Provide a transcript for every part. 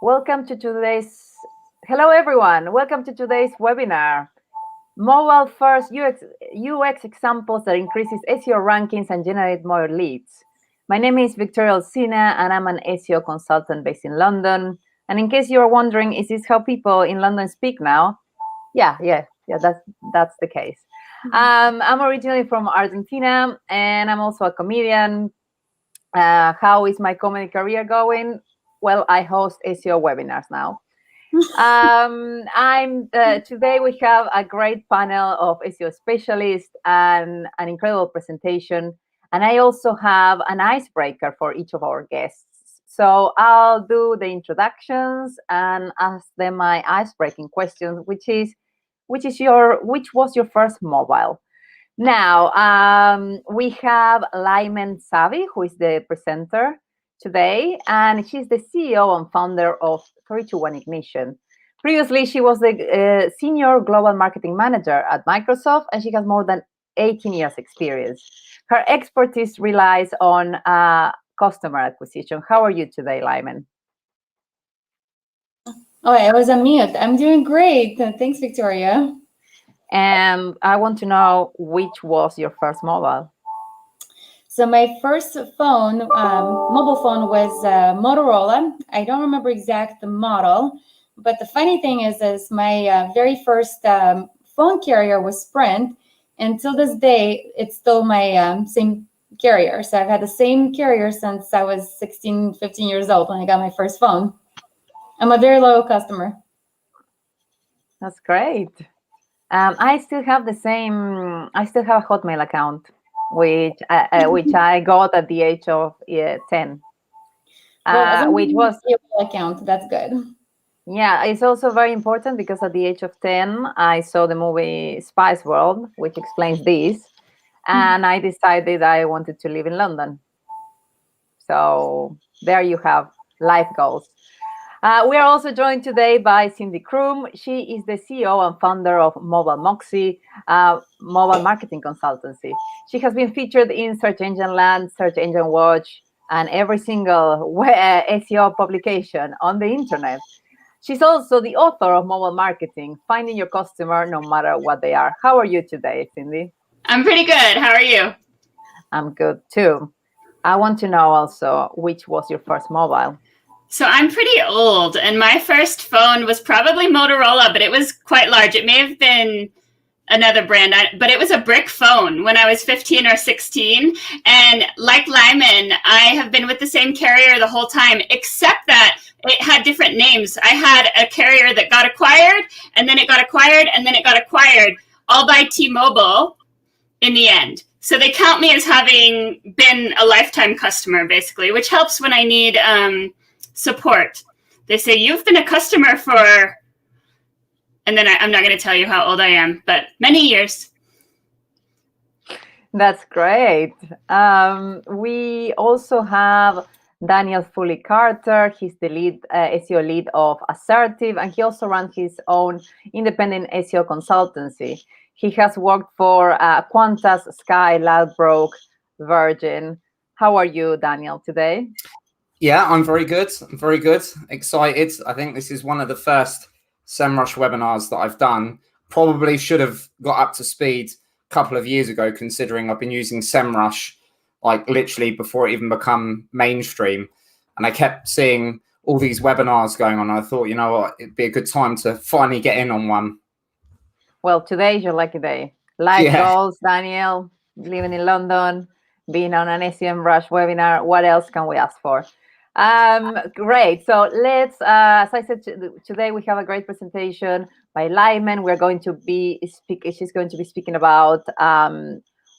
Welcome to today's. Hello, everyone. Welcome to today's webinar. Mobile first UX examples that increases SEO rankings and generate more leads. My name is Victoria Alsina, and I'm an SEO consultant based in London. And in case you're wondering, is this how people in London speak now? Yeah, that's the case. I'm originally from Argentina, and I'm also a comedian. How is my comedy career going? Well, I host SEO webinars now. I'm Today we have a great panel of SEO specialists and an incredible presentation. And I also have an icebreaker for each of our guests. So I'll do the introductions and ask them my icebreaking questions, which was your first mobile? Now, we have Lyman Savi, who is the presenter today, and she's the CEO and founder of 321 Ignition. Previously, she was the senior global marketing manager at Microsoft, and she has more than 18 years experience. Her expertise relies on customer acquisition. How are you today, Lyman? Oh, I was on mute. I'm doing great. Thanks, Victoria. And I want to know, which was your first mobile? So my first phone, mobile phone, was Motorola. I don't remember exact the model, but the funny thing is my very first phone carrier was Sprint. And till this day, it's still my same carrier. So I've had the same carrier since I was 16, 15 years old when I got my first phone. I'm a very loyal customer. That's great. I still have the same. I still have a Hotmail account, which I got at the age of 10. Which was account. That's good. Yeah, it's also very important because at the age of 10, I saw the movie Spice World, which explains this, and I decided I wanted to live in London. So there you have life goals. We are also joined today by Cindy Kroom. She is the CEO and founder of Mobile Moxie, mobile marketing consultancy. She has been featured in Search Engine Land, Search Engine Watch, and every single SEO publication on the internet. She's also the author of Mobile Marketing, Finding Your Customer No Matter What They Are. How are you today, Cindy? I'm pretty good. How are you? I'm good too. I want to know also, which was your first mobile? So I'm pretty old, and my first phone was probably Motorola, but it was quite large. It may have been another brand, but it was a brick phone when I was 15 or 16. And like Lyman, I have been with the same carrier the whole time, except that it had different names. I had a carrier that got acquired, and then it got acquired, and then it got acquired, all by T-Mobile in the end. So they count me as having been a lifetime customer, basically, which helps when I need support. They say, you've been a customer for, and then I'm not going to tell you how old I am, but many years. That's great. We also have Daniel Foley Carter. He's the SEO lead of Assertive, and he also runs his own independent SEO consultancy. He has worked for Qantas, Sky, Ladbrokes, Virgin. How are you, Daniel, today? Yeah, I'm very good. I'm very good. Excited. I think this is one of the first SEMrush webinars that I've done. Probably should have got up to speed a couple of years ago, considering I've been using SEMrush like literally before it even become mainstream. And I kept seeing all these webinars going on. I thought, you know what, it'd be a good time to finally get in on one. Well, today is your lucky day. Life goals, Daniel, living in London, being on an SEMrush webinar. What else can we ask for? Great. So let's, as I said, today we have a great presentation by Lyman. She's going to be speaking about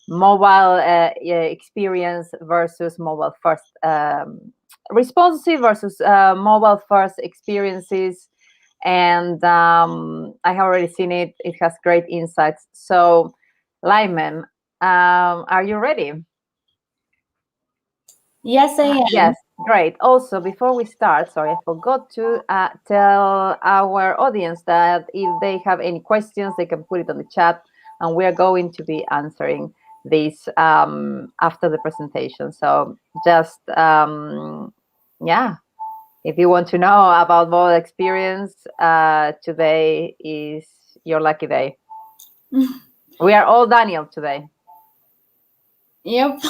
mobile experience versus mobile first, responsive versus mobile first experiences. And I have already seen it. It has great insights. So, Lyman, are you ready? Yes, I am. Yes, great. Also, before we start, sorry, I forgot to tell our audience that if they have any questions, they can put it on the chat, and we are going to be answering these after the presentation. So just, yeah, If you want to know about mobile experience, today is your lucky day. We are all Daniel today. Yep.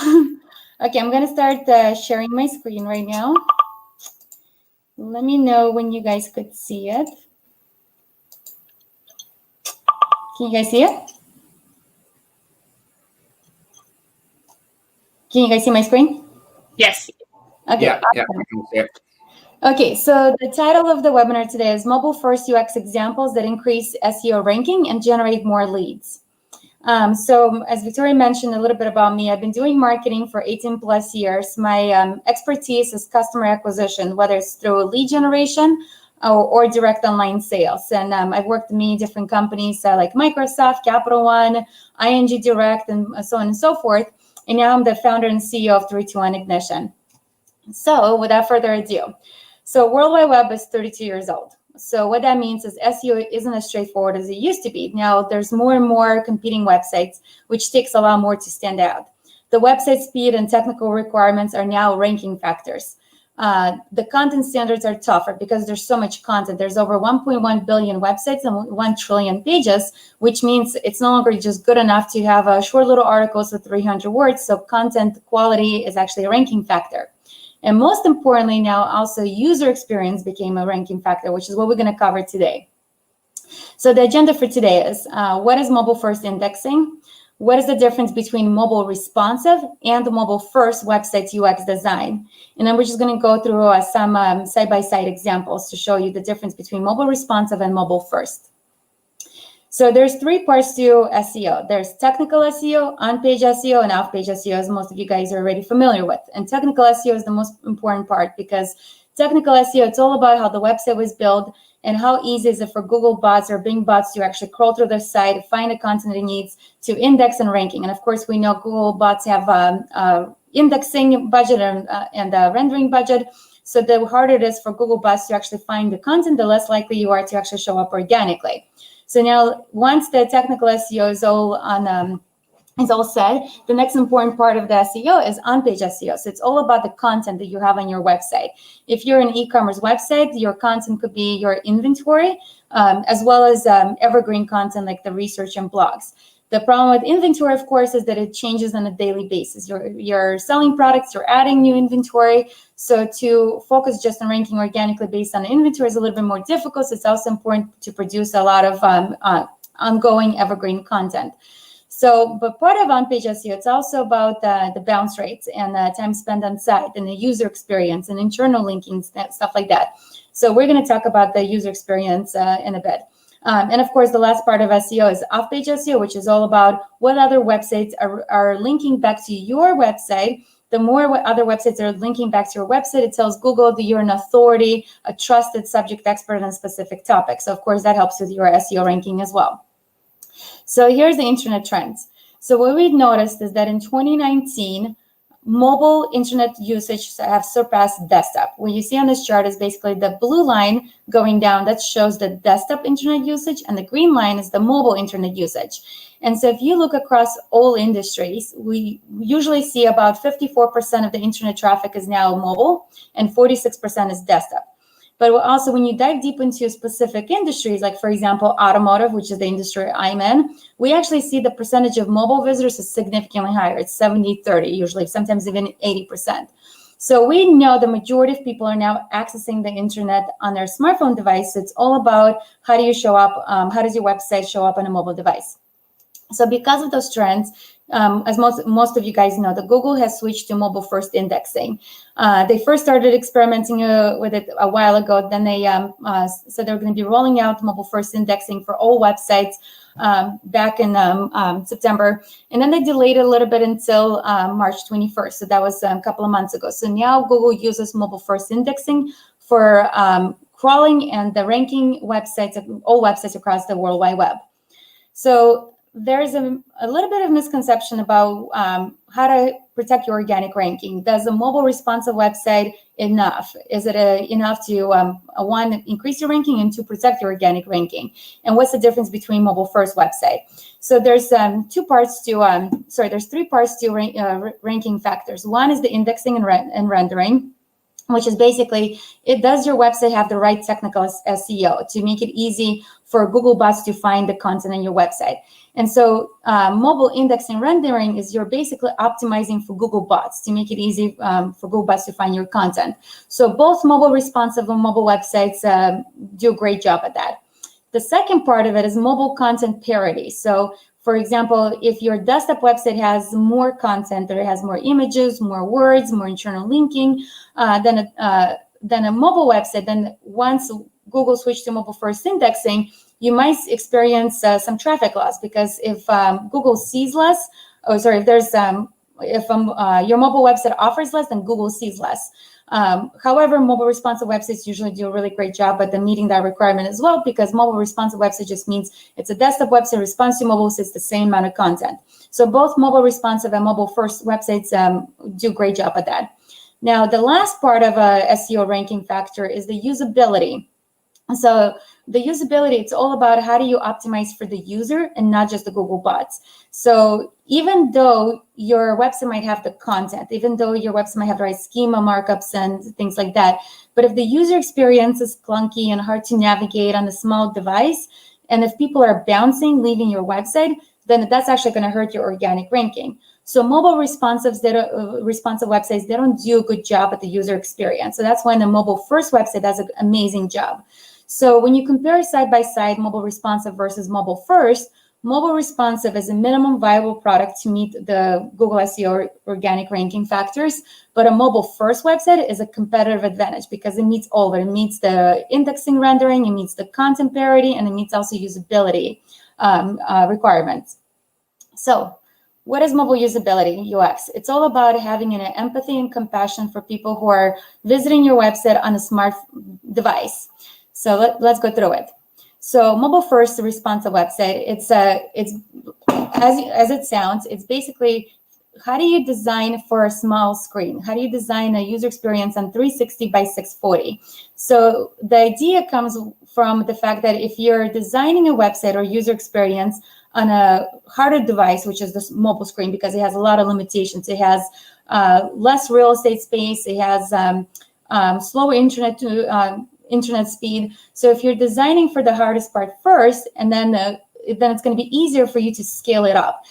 Okay, I'm gonna start sharing my screen right now. Let me know when you guys could see it. Can you guys see it? Can you guys see my screen? Yes. Okay. Yeah, I can see it. Okay, so the title of the webinar today is Mobile First UX Examples that Increase SEO Ranking and Generate More Leads. So as Victoria mentioned a little bit about me, I've been doing marketing for 18 plus years. My expertise is customer acquisition, whether it's through lead generation or direct online sales. And I've worked in many different companies like Microsoft, Capital One, ING Direct, and so on and so forth. And now I'm the founder and CEO of 321 Ignition. So without further ado, so World Wide Web is 32 years old. So what that means is SEO isn't as straightforward as it used to be. Now there's more and more competing websites, which takes a lot more to stand out. The website speed and technical requirements are now ranking factors. The content standards are tougher because there's so much content. There's over 1.1 billion websites and 1 trillion pages, which means it's no longer just good enough to have short little articles with 300 words. So content quality is actually a ranking factor. And most importantly, now also user experience became a ranking factor, which is what we're going to cover today. So the agenda for today is what is mobile first indexing? What is the difference between mobile responsive and mobile first website UX design? And then we're just going to go through some side-by-side examples to show you the difference between mobile responsive and mobile first. So there's 3 parts to SEO. There's technical SEO, on-page SEO, and off-page SEO, as most of you guys are already familiar with. And technical SEO is the most important part because technical SEO, it's all about how the website was built and how easy is it for Google bots or Bing bots to actually crawl through their site, find the content it needs to index and ranking. And of course, we know Google bots have indexing budget and rendering budget. So the harder it is for Google bots to actually find the content, the less likely you are to actually show up organically. So now, once the technical SEO is all said, the next important part of the SEO is on-page SEO. So it's all about the content that you have on your website. If you're an e-commerce website, your content could be your inventory, as well as evergreen content like the research and blogs. The problem with inventory, of course, is that it changes on a daily basis. You're selling products, you're adding new inventory. So to focus just on ranking organically based on inventory is a little bit more difficult. So it's also important to produce a lot of ongoing evergreen content. So, but part of on-page SEO, it's also about the bounce rates and time spent on site and the user experience and internal linking, stuff like that. So we're going to talk about the user experience in a bit. And of course, the last part of SEO is off-page SEO, which is all about what other websites are linking back to your website. The more other websites are linking back to your website, it tells Google that you're an authority, a trusted subject expert on a specific topic. So of course, that helps with your SEO ranking as well. So here's the internet trends. So what we noticed is that in 2019, mobile internet usage have surpassed desktop. What you see on this chart is basically the blue line going down that shows the desktop internet usage, and the green line is the mobile internet usage. And so if you look across all industries, we usually see about 54% of the internet traffic is now mobile and 46% is desktop. But also, when you dive deep into specific industries, like, for example, automotive, which is the industry I'm in, we actually see the percentage of mobile visitors is significantly higher. It's 70-30, usually, sometimes even 80%. So we know the majority of people are now accessing the internet on their smartphone device. So it's all about how do you show up, how does your website show up on a mobile device? So because of those trends, as most of you guys know, the Google has switched to mobile first indexing. They first started experimenting with it a while ago. Then they said they're going to be rolling out mobile first indexing for all websites back in September. And then they delayed it a little bit until March 21st. So that was a couple of months ago. So now Google uses mobile first indexing for crawling and the ranking websites, all websites across the World Wide Web. So there's a little bit of misconception about how to protect your organic ranking. Does a mobile responsive website enough? Is it enough to, one, increase your ranking, and two, protect your organic ranking? And what's the difference between mobile first website? So there's three parts to ranking factors. One is the indexing and rendering. which is basically, does your website have the right technical SEO to make it easy for Google bots to find the content on your website? And so mobile indexing rendering is you're basically optimizing for Google bots to make it easy for Google bots to find your content. So both mobile responsive and mobile websites do a great job at that. The second part of it is mobile content parity. So for example, if your desktop website has more content, or it has more images, more words, more internal linking than a mobile website, then once Google switched to mobile first indexing, you might experience some traffic loss, because if Google sees less, if your mobile website offers less, then Google sees less. However, mobile responsive websites usually do a really great job at meeting that requirement as well, because mobile responsive website just means it's a desktop website, responds to mobile, so it's the same amount of content. So both mobile responsive and mobile first websites do a great job at that. Now, the last part of a SEO ranking factor is the usability. So the usability, it's all about how do you optimize for the user and not just the Google bots. So even though your website might have the content, even though your website might have the right schema markups and things like that, but if the user experience is clunky and hard to navigate on a small device, and if people are bouncing, leaving your website, then that's actually going to hurt your organic ranking. So mobile responsive websites, they don't do a good job at the user experience. So that's when the mobile first website does an amazing job. So when you compare side by side mobile responsive versus mobile first, mobile responsive is a minimum viable product to meet the Google SEO organic ranking factors, but a mobile first website is a competitive advantage because it meets all of it. It meets the indexing rendering, it meets the content parity, and it meets also usability requirements. So what is mobile usability, UX? It's all about having an empathy and compassion for people who are visiting your website on a smart device. So let's go through it. So mobile first responsive website, it's as it sounds, it's basically how do you design for a small screen? How do you design a user experience on 360 by 640? So the idea comes from the fact that if you're designing a website or user experience on a harder device, which is this mobile screen, because it has a lot of limitations. It has less real estate space. It has slower internet speed. So if you're designing for the hardest part first, and then it's going to be easier for you to scale it up.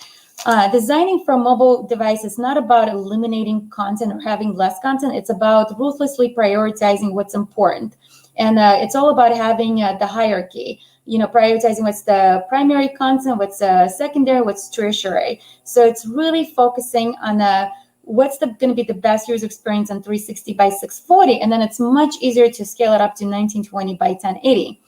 Designing for a mobile device is not about eliminating content or having less content. It's about ruthlessly prioritizing what's important. And it's all about having the hierarchy, prioritizing what's the primary content, what's secondary, what's tertiary. So it's really focusing on what's going to be the best user experience on 360 by 640, and then it's much easier to scale it up to 1920 by 1080.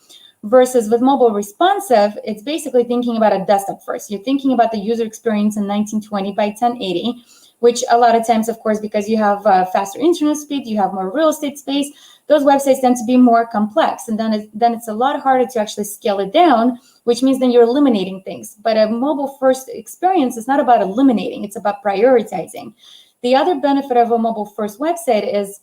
Versus with mobile responsive, it's basically thinking about a desktop first. You're thinking about the user experience in 1920 by 1080, which a lot of times, of course, because you have faster internet speed, you have more real estate space, those websites tend to be more complex, and then it's a lot harder to actually scale it down, which means then you're eliminating things. But a mobile first experience is not about eliminating, it's about prioritizing. The other benefit of a mobile first website is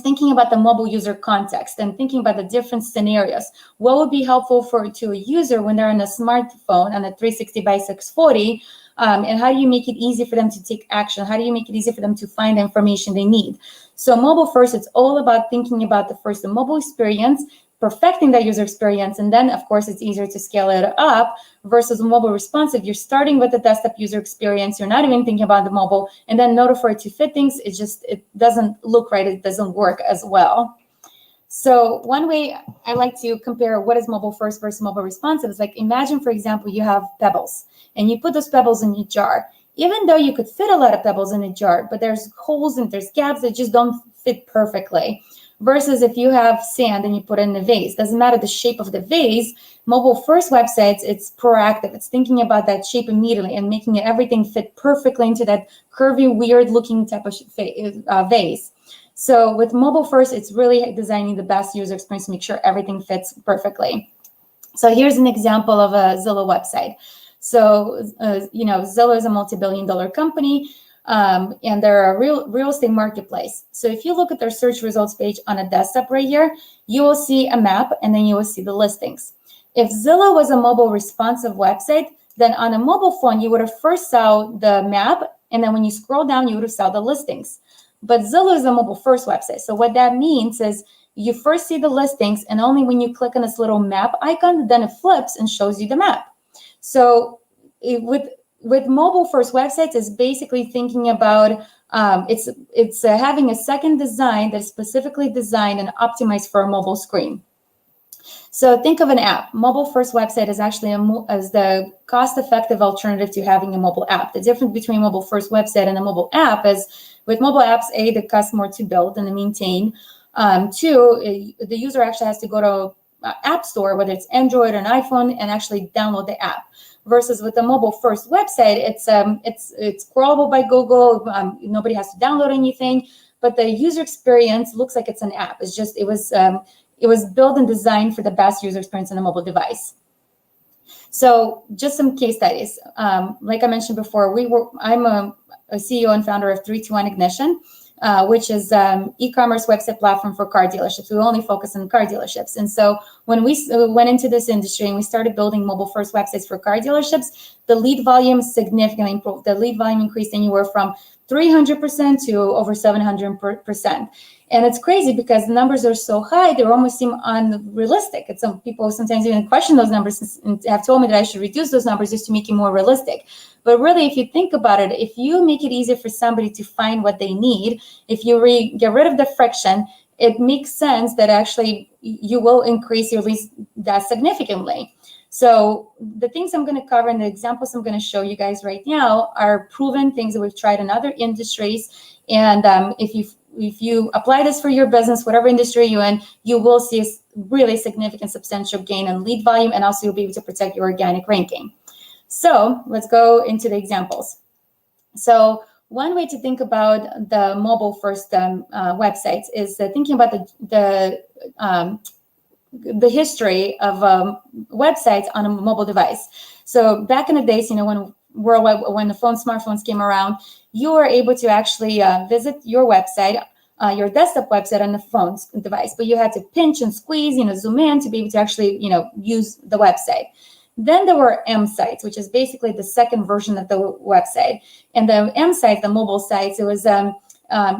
thinking about the mobile user context and thinking about the different scenarios. What would be helpful to a user when they're on a smartphone on a 360 by 640, and how do you make it easy for them to take action? How do you make it easy for them to find the information they need? So mobile first, it's all about thinking about the mobile experience, perfecting that user experience, and then of course it's easier to scale it up. Versus mobile responsive, you're starting with the desktop user experience, you're not even thinking about the mobile, and then in order for it to fit things, it doesn't look right, it doesn't work as well. So one way I like to compare what is mobile first versus mobile responsive is like, imagine, for example, you have pebbles and you put those pebbles in a jar. Even though you could fit a lot of pebbles in a jar, but there's holes and there's gaps that just don't fit perfectly. Versus if you have sand and you put it in a vase, doesn't matter the shape of the vase. Mobile first websites, it's proactive. It's thinking about that shape immediately and making everything fit perfectly into that curvy, weird looking type of vase. So with mobile first, it's really designing the best user experience to make sure everything fits perfectly. So here's an example of a Zillow website. So, Zillow is a multi-billion-dollar company. And they're a real estate marketplace. So if you look at their search results page on a desktop right here, you will see a map and then you will see the listings. If Zillow was a mobile responsive website, then on a mobile phone, you would have first saw the map, and then when you scroll down, you would have saw the listings. But Zillow is a mobile first website. So what that means is you first see the listings, and only when you click on this little map icon, then it flips and shows you the map. So with mobile first websites, is basically thinking about it's having a second design that's specifically designed and optimized for a mobile screen. So think of an app. Mobile first website is actually as the cost-effective alternative to having a mobile app. The difference between mobile first website and a mobile app is with mobile apps, A, they cost more to build and to maintain. Two, the user actually has to go to app store, whether it's Android or an iPhone, and actually download the app. Versus with a mobile first website, it's crawlable by Google. Nobody has to download anything, but the user experience looks like it's an app. It's just it was built and designed for the best user experience on a mobile device. So just some case studies. Like I mentioned before, I'm a CEO and founder of 321 Ignition, which is e-commerce website platform for car dealerships. We only focus on car dealerships. And so when we went into this industry and we started building mobile first websites for car dealerships, the lead volume significantly improved. The lead volume increased anywhere from 300% to over 700%. And it's crazy because the numbers are so high, they almost seem unrealistic. And some people sometimes even question those numbers and have told me that I should reduce those numbers just to make it more realistic. But really, if you think about it, if you make it easier for somebody to find what they need, if you get rid of the friction, it makes sense that actually you will increase your leads that significantly. So the things I'm going to cover and the examples I'm going to show you guys right now are proven things that we've tried in other industries. And if you apply this for your business, whatever industry you're in, you will see a really significant substantial gain in lead volume, and also you'll be able to protect your organic ranking. So let's go into the examples. So one way to think about the mobile first websites is thinking about the history of websites on a mobile device. So back in the days, when the smartphones came around, you were able to actually visit your website, your desktop website on the phone's device, but you had to pinch and squeeze, zoom in to be able to actually, use the website. Then there were M sites, which is basically the second version of the website. And the M sites, the mobile sites, it was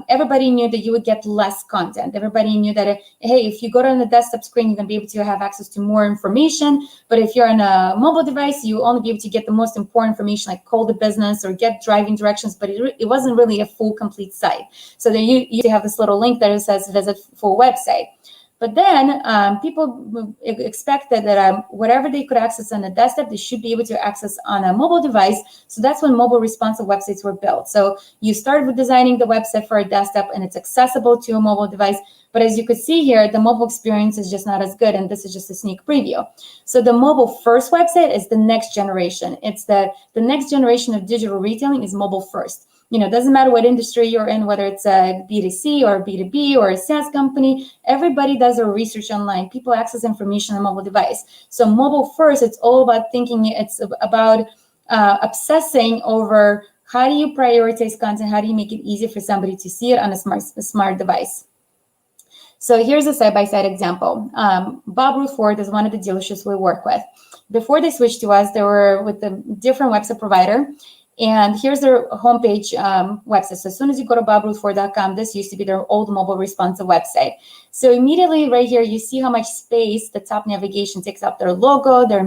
everybody knew that you would get less content. Everybody knew that, hey, if you go to the desktop screen, you're going to be able to have access to more information. But if you're on a mobile device, you only be able to get the most important information, like call the business or get driving directions. But it wasn't really a full, complete site. So then you used to have this little link that says visit full website. But then people expected that whatever they could access on a desktop, they should be able to access on a mobile device. So that's when mobile responsive websites were built. So you started with designing the website for a desktop, and it's accessible to a mobile device. But as you could see here, the mobile experience is just not as good, and this is just a sneak preview. So the mobile first website is the next generation. It's the next generation of digital retailing is mobile first. It doesn't matter what industry you're in, whether it's a B2C or a B2B or a SaaS company, everybody does their research online. People access information on a mobile device. So mobile first, it's all about thinking, it's about obsessing over how do you prioritize content, how do you make it easier for somebody to see it on a smart device. So here's a side-by-side example. Bob Ruth Ford is one of the dealerships we work with. Before they switched to us, they were with a different website provider. And here's their homepage website. So as soon as you go to bobruthford.com, this used to be their old mobile responsive website. So immediately right here, you see how much space the top navigation takes up. Their logo, their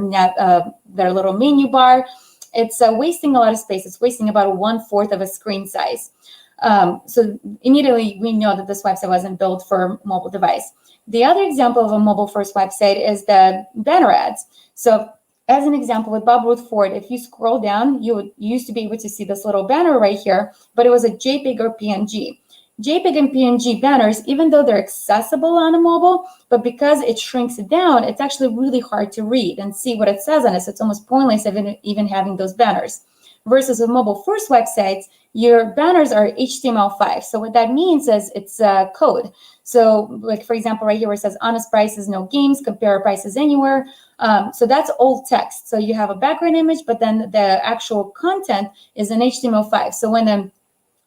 little menu bar. It's wasting a lot of space. It's wasting about 1/4 of a screen size. So immediately we know that this website wasn't built for mobile device. The other example of a mobile first website is the banner ads. So as an example, with Bob Ruth Ford, if you scroll down, you used to be able to see this little banner right here, but it was a JPEG or PNG. JPEG and PNG banners, even though they're accessible on a mobile, but because it shrinks it down, it's actually really hard to read and see what it says on it. So it's almost pointless even having those banners. Versus with mobile first websites, your banners are HTML5. So what that means is it's code. So like, for example, right here where it says honest prices, no games, compare prices anywhere. So that's old text. So you have a background image, but then the actual content is in HTML5. So when the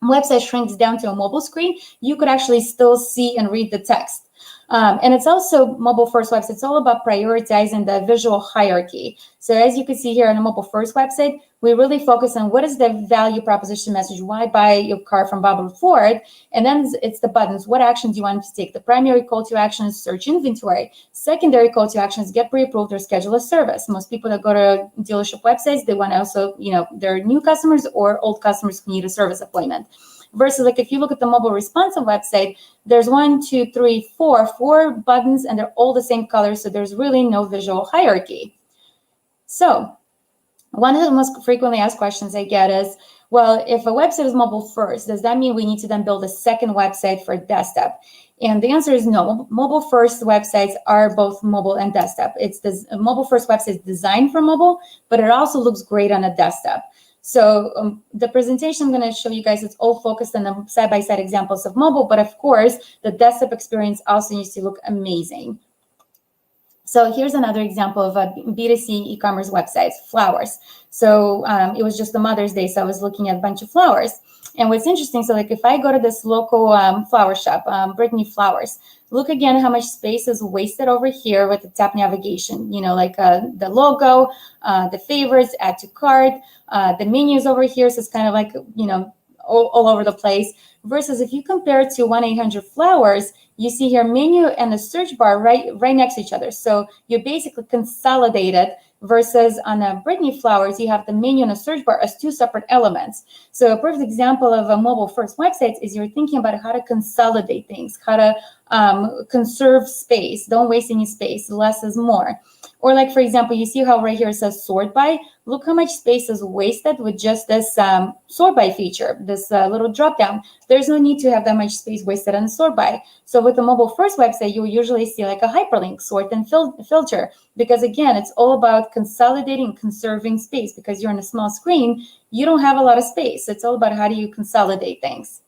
website shrinks down to a mobile screen, you could actually still see and read the text. And it's also mobile first websites. It's all about prioritizing the visual hierarchy. So as you can see here on a mobile first website, we really focus on what is the value proposition message, why buy your car from Bob or Ford, and then it's the buttons. What actions you want to take? The primary call to action is search inventory. Secondary call to action is get pre-approved or schedule a service. Most people that go to dealership websites, they want to also, they're new customers or old customers who need a service appointment. Versus like if you look at the mobile responsive website, there's 4 buttons and they're all the same color. So there's really no visual hierarchy. So one of the most frequently asked questions I get is, well, if a website is mobile first, does that mean we need to then build a second website for desktop? And the answer is no. Mobile first websites are both mobile and desktop. It's this mobile first website is designed for mobile, but it also looks great on a desktop. So the presentation I'm going to show you guys, it's all focused on the side-by-side examples of mobile, but of course, the desktop experience also needs to look amazing. So here's another example of a B2C e-commerce website, flowers. So it was just the Mother's Day, so I was looking at a bunch of flowers. And what's interesting, so like if I go to this local flower shop, Brittany Flowers, look again how much space is wasted over here with the tap navigation, like the logo, the favorites, add to cart, the menus over here. So it's kind of like, all over the place. Versus if you compare it to 1-800-Flowers, you see here menu and the search bar right next to each other. So you basically consolidated versus on a Brittany Flowers, you have the menu and a search bar as 2 separate elements. So a perfect example of a mobile first website is you're thinking about how to consolidate things, how to conserve space, don't waste any space, less is more. Or like, for example, you see how right here it says sort by. Look how much space is wasted with just this sort by feature, this little drop down. There's no need to have that much space wasted on sort by. So with a mobile first website, you will usually see like a hyperlink, sort and filter, because again, it's all about consolidating, conserving space, because you're on a small screen, you don't have a lot of space. It's all about how do you consolidate things.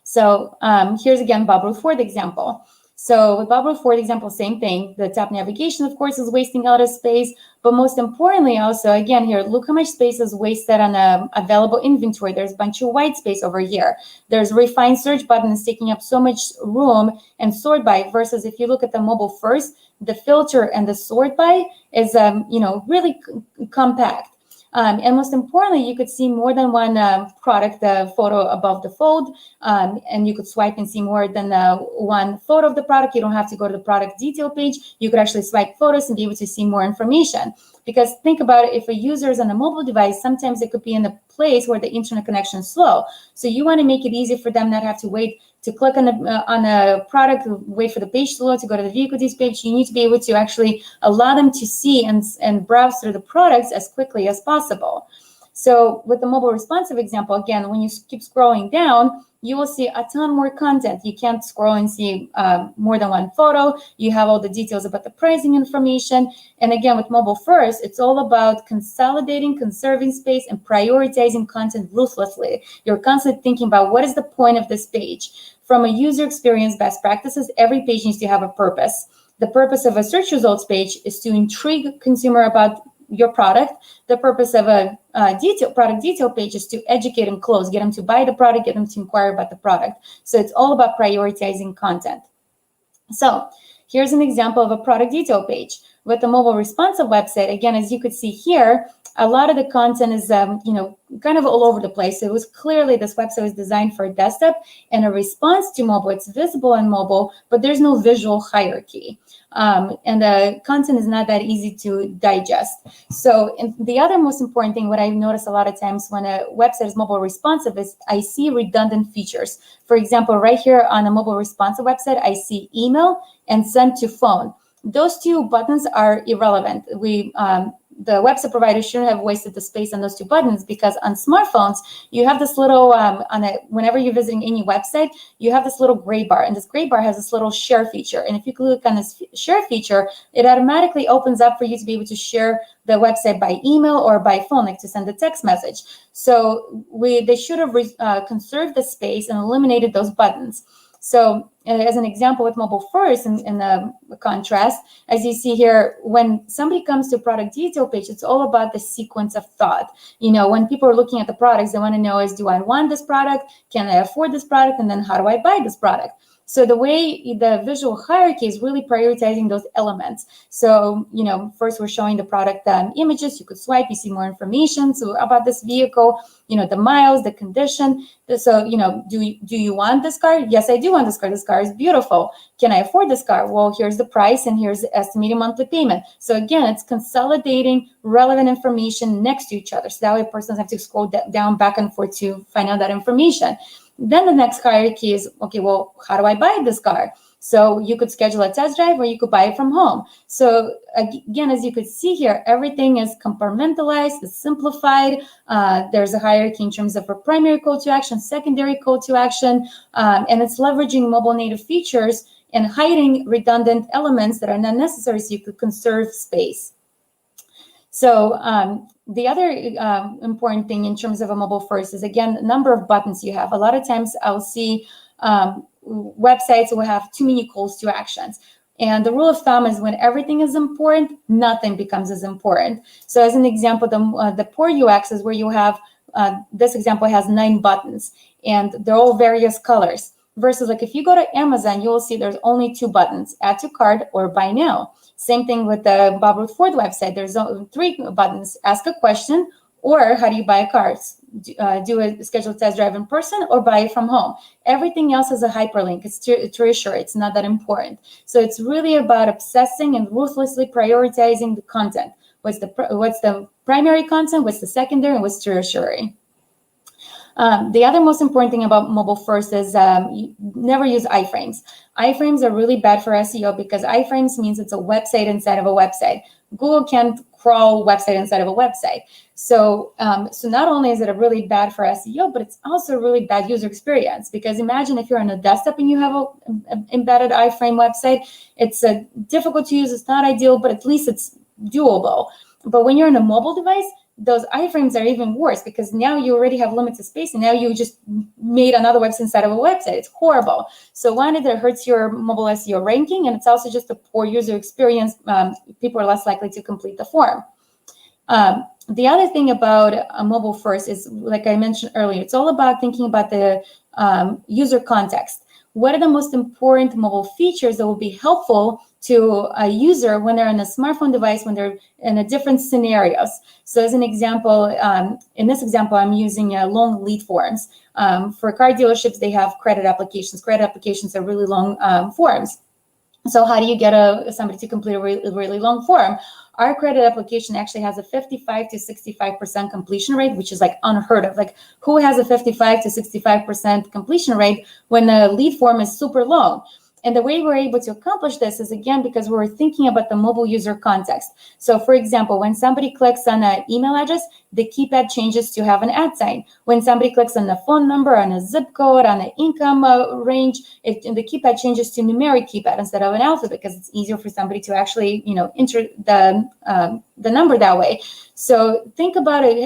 So here's again Bob Ruth Ford example. So with Bob Ruth Ford example, same thing. The tap navigation, of course, is wasting a lot of space. But most importantly, also, again, here, look how much space is wasted on available inventory. There's a bunch of white space over here. There's refined search buttons taking up so much room and sort by. Versus if you look at the mobile first, the filter and the sort by is, really compact. And most importantly, you could see more than one product photo above the fold, and you could swipe and see more than one photo of the product. You don't have to go to the product detail page. You could actually swipe photos and be able to see more information. Because think about it, if a user is on a mobile device, sometimes it could be in a place where the internet connection is slow. So you want to make it easy for them not have to wait to click on a product, wait for the page to load, to go to the vehicle details page. You need to be able to actually allow them to see and browse through the products as quickly as possible. So with the mobile responsive example, again, when you keep scrolling down, you will see a ton more content. You can't scroll and see more than one photo. You have all the details about the pricing information. And again, with mobile first, it's all about consolidating, conserving space, and prioritizing content ruthlessly. You're constantly thinking about what is the point of this page. From a user experience best practices, every page needs to have a purpose. The purpose of a search results page is to intrigue consumer about your product. The purpose of a product detail page is to educate and close, get them to buy the product, get them to inquire about the product. So it's all about prioritizing content. So here's an example of a product detail page. With the mobile responsive website, again, as you could see here, a lot of the content is, kind of all over the place. So it was clearly this website was designed for a desktop and a response to mobile. It's visible on mobile, but there's no visual hierarchy. And the content is not that easy to digest. So the other most important thing, what I've noticed a lot of times when a website is mobile responsive is I see redundant features. For example, right here on a mobile responsive website, I see email and send to phone. Those 2 buttons are irrelevant. The website provider shouldn't have wasted the space on those 2 buttons, because on smartphones, you have this little, whenever you're visiting any website, you have this little gray bar, and this gray bar has this little share feature. And if you click on this share feature, it automatically opens up for you to be able to share the website by email or by phone, like to send a text message. So they should have conserved the space and eliminated those buttons. So as an example with mobile first, in the contrast, as you see here, when somebody comes to a product detail page, it's all about the sequence of thought. When people are looking at the products, they want to know is, do I want this product? Can I afford this product? And then how do I buy this product? So the way the visual hierarchy is really prioritizing those elements. So, first we're showing the product images. You could swipe, you see more information about this vehicle, the miles, the condition. So, do you want this car? Yes, I do want this car. This car is beautiful. Can I afford this car? Well, here's the price and here's the estimated monthly payment. So again, it's consolidating relevant information next to each other. So that way a person doesn't have to scroll down back and forth to find out that information. Then the next hierarchy is, okay, well, how do I buy this car? So you could schedule a test drive or you could buy it from home. So again, as you could see here, everything is compartmentalized, it's simplified. There's a hierarchy in terms of a primary call to action, secondary call to action, and it's leveraging mobile native features and hiding redundant elements that are not necessary so you could conserve space. So the other important thing in terms of a mobile first is, again, the number of buttons you have. A lot of times I'll see websites will have too many calls to actions. And the rule of thumb is when everything is important, nothing becomes as important. So as an example, the poor UX is where you have, this example has 9 buttons and they're all various colors. Versus like if you go to Amazon, you'll see there's only 2 buttons, add to cart or buy now. Same thing with the Bob Ruth Ford website. There's 3 buttons, ask a question or how do you buy a car? Do a scheduled test drive in person or buy it from home. Everything else is a hyperlink. It's tertiary. It's not that important. So it's really about obsessing and ruthlessly prioritizing the content. What's the primary content? What's the secondary? And what's tertiary? The other most important thing about mobile first is you never use iframes. Iframes are really bad for SEO because iframes means it's a website inside of a website. Google can't crawl website inside of a website. So not only is it a really bad for SEO, but it's also a really bad user experience because imagine if you're on a desktop and you have an embedded iframe website, it's difficult to use, it's not ideal, but at least it's doable. But when you're on a mobile device, those iframes are even worse because now you already have limited space and now you just made another website inside of a website. It's horrible. So one, it hurts your mobile SEO ranking, and it's also just a poor user experience. People are less likely to complete the form. The other thing about a mobile first is, like I mentioned earlier, it's all about thinking about the user context. What are the most important mobile features that will be helpful to a user when they're on a smartphone device, when they're in a different scenarios? So as an example, in this example, I'm using long lead forms. For car dealerships, they have credit applications. Credit applications are really long forms. So how do you get somebody to complete a really long form? Our credit application actually has a 55 to 65% completion rate, which is like unheard of. Like who has a 55 to 65% completion rate when the lead form is super long? And the way we're able to accomplish this is, again, because we're thinking about the mobile user context. So for example, when somebody clicks on an email address, the keypad changes to have an @ sign. When somebody clicks on the phone number, on a zip code, on an income range, the keypad changes to numeric keypad instead of an alphabet because it's easier for somebody to actually, enter the number that way. So think about it.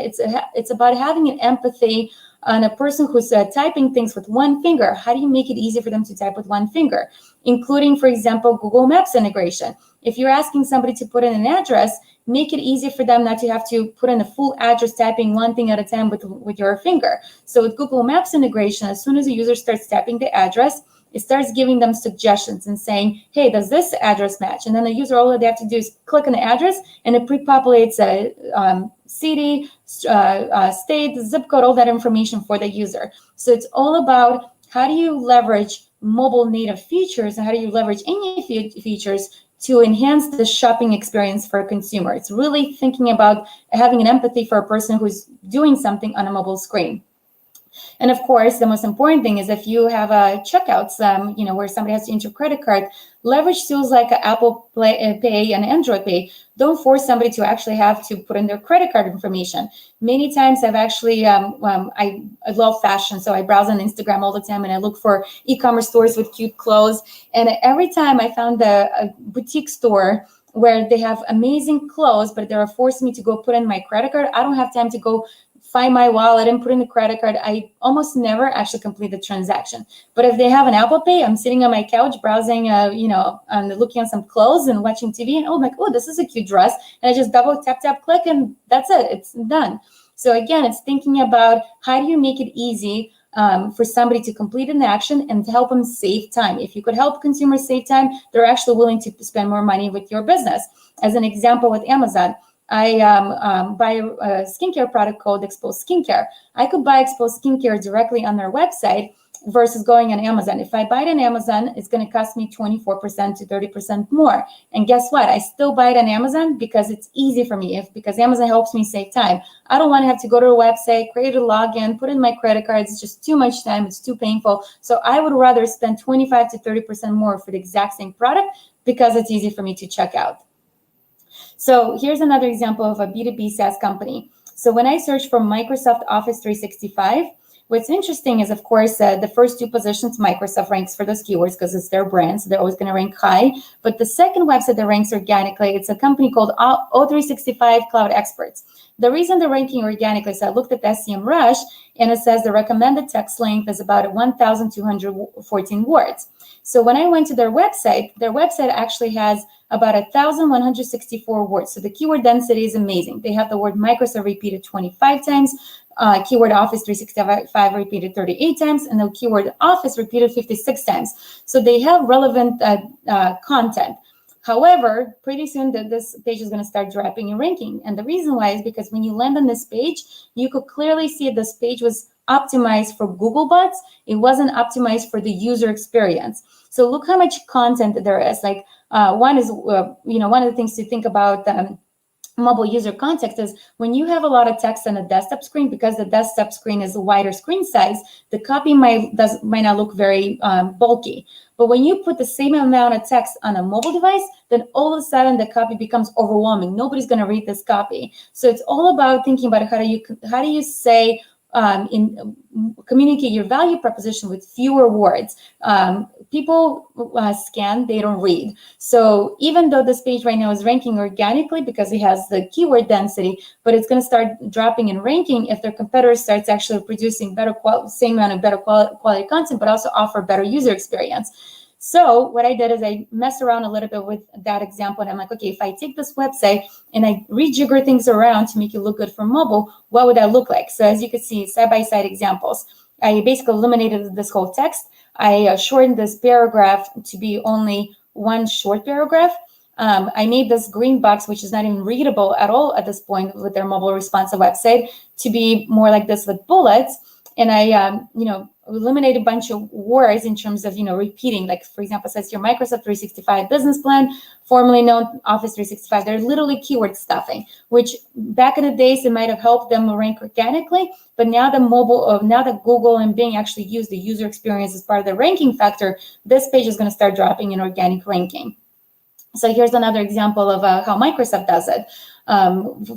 It's about having an empathy on a person who's typing things with one finger. How do you make it easy for them to type with one finger? Including, for example, Google Maps integration. If you're asking somebody to put in an address, make it easy for them not to have to put in a full address, typing one thing at a time with your finger. So with Google Maps integration, as soon as a user starts typing the address, it starts giving them suggestions and saying, hey, does this address match? And then the user, all they have to do is click on the address and it pre-populates a city, state, zip code, all that information for the user. So it's all about how do you leverage mobile native features and how do you leverage any features to enhance the shopping experience for a consumer. It's really thinking about having an empathy for a person who's doing something on a mobile screen. And of course, the most important thing is if you have checkouts, where somebody has to enter credit card, leverage tools like Apple Pay and Android Pay. Don't force somebody to actually have to put in their credit card information. Many times I've actually, I love fashion, so I browse on Instagram all the time and I look for e-commerce stores with cute clothes. And every time I found a boutique store where they have amazing clothes, but they're forcing me to go put in my credit card. I don't have time to go find my wallet and put in the credit card. I almost never actually complete the transaction. But if they have an Apple Pay, I'm sitting on my couch browsing, and looking at some clothes and watching TV, and I'm like, oh, this is a cute dress. And I just double tap, click, and that's it. It's done. So again, it's thinking about how do you make it easy for somebody to complete an action and to help them save time. If you could help consumers save time, they're actually willing to spend more money with your business. As an example, with Amazon, I buy a skincare product called Exposed Skincare. I could buy Exposed Skincare directly on their website versus going on Amazon. If I buy it on Amazon, it's going to cost me 24% to 30% more. And guess what? I still buy it on Amazon because it's easy for me, because Amazon helps me save time. I don't want to have to go to a website, create a login, put in my credit cards. It's just too much time. It's too painful. So I would rather spend 25 to 30% more for the exact same product because it's easy for me to check out. So here's another example of a B2B SaaS company. So when I search for Microsoft Office 365, what's interesting is, of course, the first two positions, Microsoft ranks for those keywords because it's their brand, so they're always going to rank high. But the second website that ranks organically, it's a company called O365 Cloud Experts. The reason they're ranking organically is I looked at SEMrush, and it says the recommended text length is about 1,214 words. So when I went to their website actually has about 1,164 words. So the keyword density is amazing. They have the word Microsoft repeated 25 times, keyword Office 365 repeated 38 times, and the keyword Office repeated 56 times. So they have relevant content. However, pretty soon this page is going to start dropping in ranking. And the reason why is because when you land on this page, you could clearly see this page was optimized for Google bots. It wasn't optimized for the user experience. So look how much content there is. Like one of the things to think about mobile user context is when you have a lot of text on a desktop screen, because the desktop screen is a wider screen size, the copy might not look very bulky. But when you put the same amount of text on a mobile device, then all of a sudden the copy becomes overwhelming. Nobody's going to read this copy. So it's all about thinking about how do you say communicate your value proposition with fewer words. People scan, they don't read. So even though this page right now is ranking organically because it has the keyword density, but it's going to start dropping in ranking if their competitor starts actually producing same amount of better quality content, but also offer better user experience. So what I did is I messed around a little bit with that example, and I'm like, okay, if I take this website and I rejigger things around to make it look good for mobile, what would that look like? So as you can see, side-by-side examples. I basically eliminated this whole text. I shortened this paragraph to be only one short paragraph. I made this green box, which is not even readable at all at this point with their mobile responsive website, to be more like this with bullets. And I, eliminated a bunch of words in terms of, repeating. Like, for example, it says your Microsoft 365 business plan, formerly known Office 365. They're literally keyword stuffing, which back in the days, it might have helped them rank organically. But now that Google and Bing actually use the user experience as part of the ranking factor, this page is going to start dropping in organic ranking. So here's another example of how Microsoft does it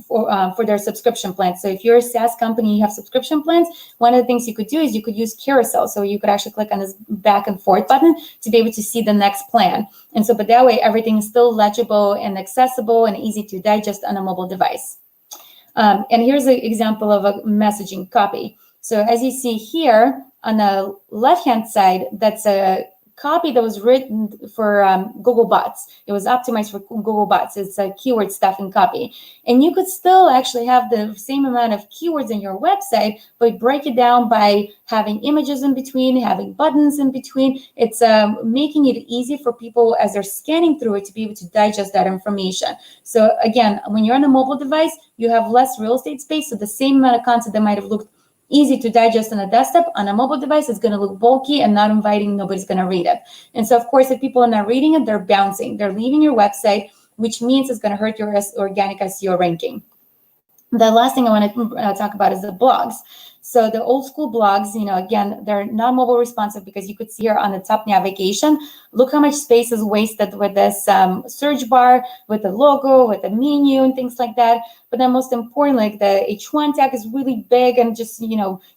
for their subscription plans. So if you're a SaaS company, you have subscription plans, one of the things you could do is you could use Carousels. So you could actually click on this back and forth button to be able to see the next plan. And so, but that way, everything is still legible and accessible and easy to digest on a mobile device. And here's an example of a messaging copy. So as you see here on the left-hand side, that's a copy that was written for Google bots. It was optimized for Google bots. It's a keyword stuffing copy. And you could still actually have the same amount of keywords in your website, but break it down by having images in between, having buttons in between. It's making it easy for people as they're scanning through it to be able to digest that information. So again, when you're on a mobile device, you have less real estate space. So the same amount of content that might have looked easy to digest on a desktop, on a mobile device, it's going to look bulky and not inviting. Nobody's going to read it. And so, of course, if people are not reading it, they're bouncing. They're leaving your website, which means it's going to hurt your organic SEO ranking. The last thing I want to talk about is the blogs. So the old school blogs, again, they're not mobile responsive because you could see here on the top navigation, look how much space is wasted with this search bar, with the logo, with the menu and things like that. But then most importantly, like the H1 tag is really big and just,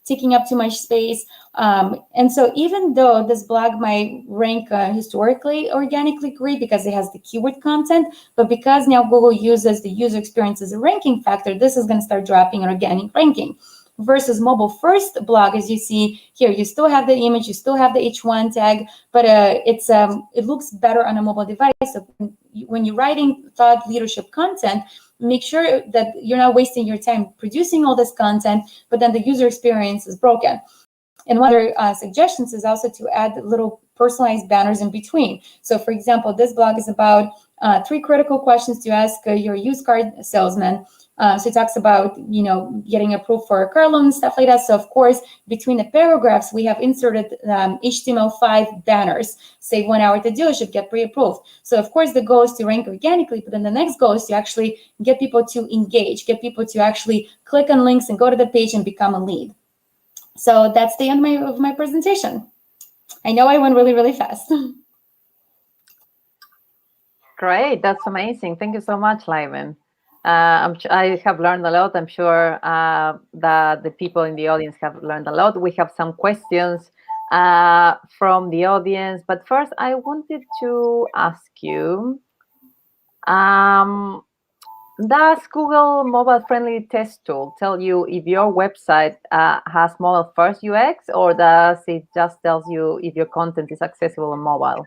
taking up too much space. And so even though this blog might rank historically organically great because it has the keyword content, but because now Google uses the user experience as a ranking factor, this is going to start dropping in organic ranking. Versus mobile first blog, as you see here, you still have the image, you still have the H1 tag, but it looks better on a mobile device. So when you're writing thought leadership content, make sure that you're not wasting your time producing all this content, but then the user experience is broken. And one other suggestions is also to add little personalized banners in between. So for example, this blog is about 3 critical questions to ask your used car salesman. So it talks about, getting approved for a car loan and stuff like that. So of course, between the paragraphs, we have inserted HTML5 banners. Save 1 hour at the dealership, get pre-approved. So of course, the goal is to rank organically, but then the next goal is to actually get people to engage, get people to actually click on links and go to the page and become a lead. So that's the end of my presentation. I know I went really, really fast. Great, that's amazing. Thank you so much, Lyman. I have learned a lot. I'm sure that the people in the audience have learned a lot. We have some questions from the audience, but first I wanted to ask you, does Google Mobile Friendly Test Tool tell you if your website has mobile first UX, or does it just tells you if your content is accessible on mobile?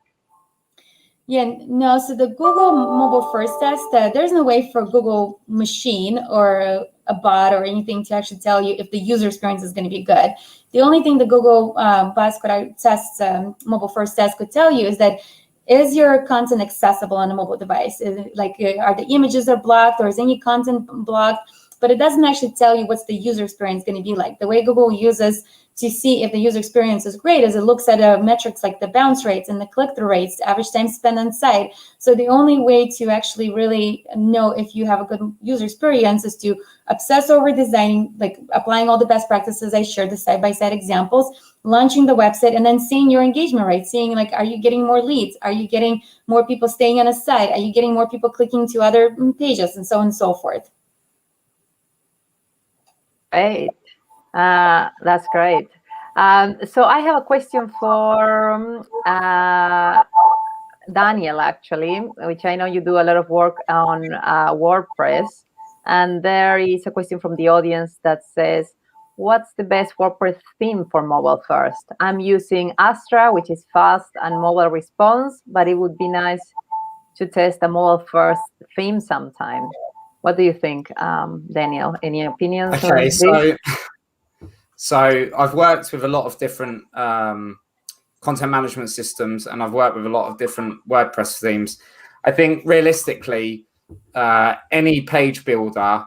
Yeah, no, so the Google Mobile First test, there's no way for Google machine or a bot or anything to actually tell you if the user experience is going to be good. The only thing the Google bots tests, Mobile First test could tell you is that, is your content accessible on a mobile device? Are the images are blocked, or is any content blocked? But it doesn't actually tell you what's the user experience going to be like. The way Google uses to see if the user experience is great is it looks at metrics like the bounce rates and the click-through rates, the average time spent on site. So the only way to actually really know if you have a good user experience is to obsess over designing, like applying all the best practices I shared, the side-by-side examples, launching the website, and then seeing your engagement rate, seeing like, are you getting more leads? Are you getting more people staying on a site? Are you getting more people clicking to other pages, and so on and so forth? Great. That's great. So I have a question for Daniel, actually, which I know you do a lot of work on WordPress. And there is a question from the audience that says, what's the best WordPress theme for mobile first? I'm using Astra, which is fast and mobile response, but it would be nice to test a mobile first theme sometime. What do you think, Daniel? Any opinions? Okay, so I've worked with a lot of different content management systems, and I've worked with a lot of different WordPress themes. I think realistically, any page builder,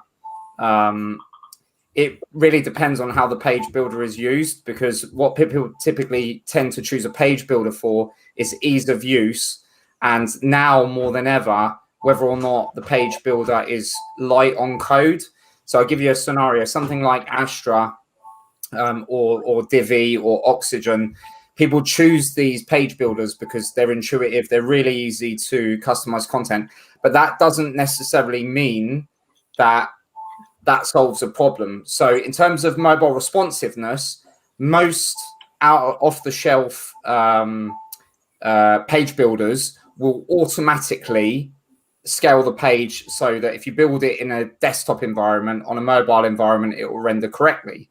it really depends on how the page builder is used, because what people typically tend to choose a page builder for is ease of use. And now more than ever, whether or not the page builder is light on code. So I'll give you a scenario, something like Astra or Divi or Oxygen. People choose these page builders because they're intuitive, they're really easy to customize content, but that doesn't necessarily mean that solves a problem. So in terms of mobile responsiveness, most off-the-shelf page builders will automatically scale the page so that if you build it in a desktop environment, on a mobile environment, it will render correctly.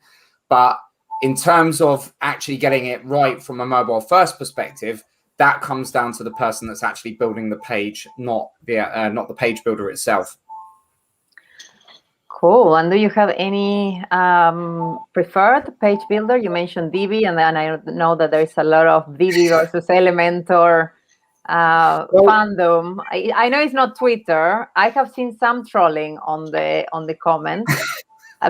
But in terms of actually getting it right from a mobile first perspective, that comes down to the person that's actually building the page, not the page builder itself. Cool. And do you have any preferred page builder? You mentioned Divi, and then I know that there's a lot of Divi versus Elementor fandom. I know it's not Twitter. I have seen some trolling on the comments.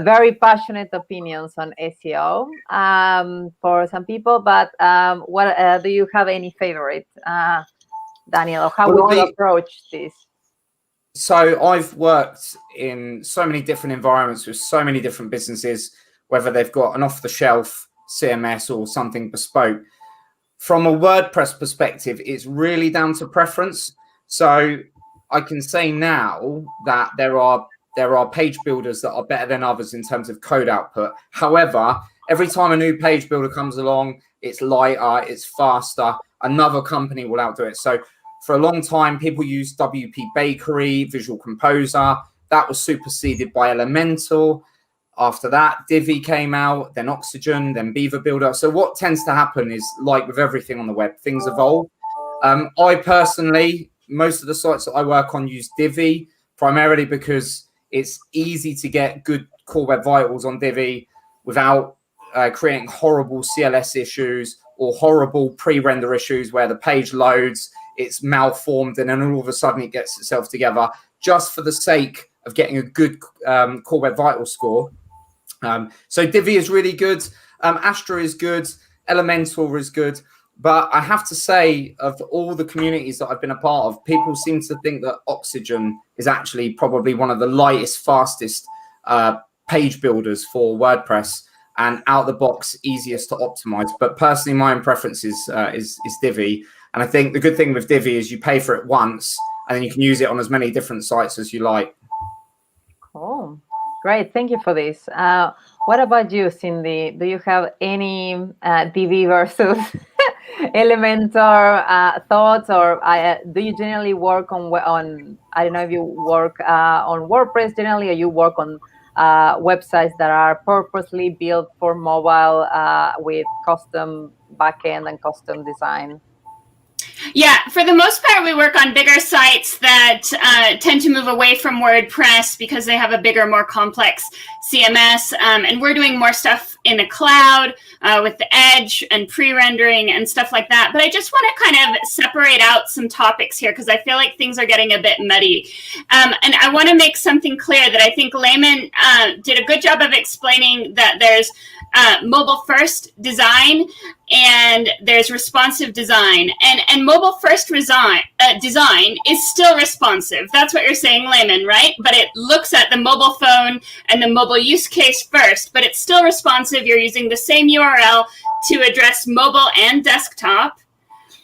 Very passionate opinions on SEO for some people, but what do you have any favorite, Daniel? Or how would you approach this? So I've worked in so many different environments with so many different businesses, whether they've got an off-the-shelf CMS or something bespoke. From a WordPress perspective, it's really down to preference. So I can say now that there are page builders that are better than others in terms of code output. However, every time a new page builder comes along, it's lighter, it's faster, another company will outdo it. So for a long time, people used WP Bakery, Visual Composer. That was superseded by Elementor. After that, Divi came out, then Oxygen, then Beaver Builder. So what tends to happen is, like with everything on the web, things evolve. I personally, most of the sites that I work on use Divi, primarily because it's easy to get good core web vitals on Divi without creating horrible CLS issues or horrible pre-render issues where the page loads, it's malformed, and then all of a sudden it gets itself together just for the sake of getting a good Core Web Vitals score. So Divi is really good. Astra is good. Elementor is good. But I have to say, of all the communities that I've been a part of, people seem to think that Oxygen is actually probably one of the lightest, fastest page builders for WordPress, and out the box, easiest to optimize. But personally, my own preference is Divi. And I think the good thing with Divi is you pay for it once, and then you can use it on as many different sites as you like. Cool. Great. Thank you for this. What about you, Cindy? Do you have any Divi versus Elementor thoughts, or do you generally work on, I don't know if you work on WordPress generally, or you work on websites that are purposely built for mobile with custom backend and custom design? Yeah, for the most part, we work on bigger sites that tend to move away from WordPress because they have a bigger, more complex CMS. And we're doing more stuff in the cloud with the edge and pre-rendering and stuff like that. But I just want to kind of separate out some topics here because I feel like things are getting a bit muddy. And I want to make something clear that I think Layman did a good job of explaining that there's mobile first design and there's responsive design, and mobile first design is still responsive. That's what you're saying, Layman, right? But it looks at the mobile phone and the mobile use case first, but it's still responsive. You're using the same URL to address mobile and desktop.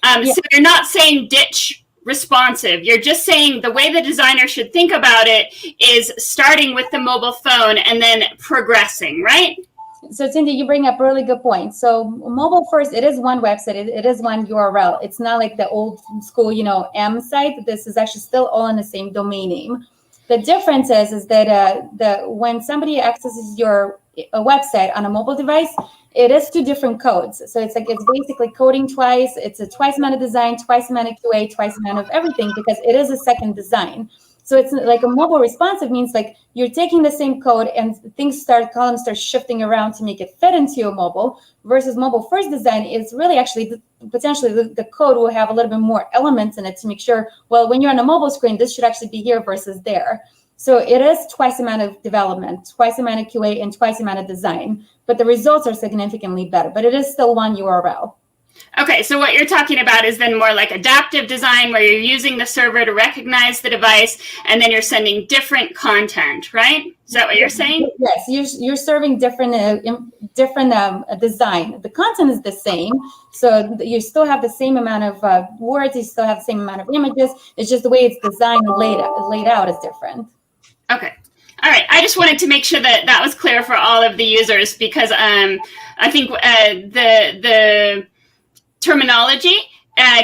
So you're not saying ditch responsive. You're just saying the way the designer should think about it is starting with the mobile phone and then progressing, right? So Cindy, you bring up a really good point. So mobile first, it is one website, it is one URL. It's not like the old school, M site. This is actually still all in the same domain name. The difference is that when somebody accesses your website on a mobile device, it is two different codes. So it's basically coding twice. It's a twice amount of design, twice amount of QA, twice amount of everything, because it is a second design. So it's like a mobile responsive means like you're taking the same code and columns start shifting around to make it fit into your mobile, versus mobile first design is really actually potentially the code will have a little bit more elements in it to make sure, well, when you're on a mobile screen, this should actually be here versus there. So it is twice the amount of development, twice the amount of QA, and twice the amount of design, but the results are significantly better, but it is still one URL. Okay, so what you're talking about is then more like adaptive design, where you're using the server to recognize the device, and then you're sending different content, right? Is that what you're saying? Yes, you're serving different design. The content is the same, so you still have the same amount of words, you still have the same amount of images. It's just the way it's designed and laid out is different. Okay. All right. I just wanted to make sure that that was clear for all of the users, because I think the terminology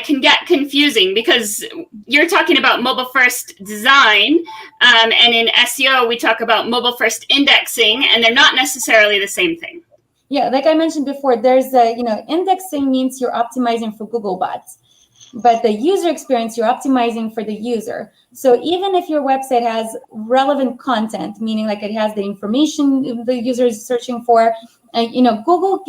can get confusing, because you're talking about mobile first design, and in SEO we talk about mobile first indexing, and they're not necessarily the same thing. Yeah, like I mentioned before, there's indexing means you're optimizing for Google bots, but the user experience, you're optimizing for the user. So even if your website has relevant content, meaning like it has the information the user is searching for, Google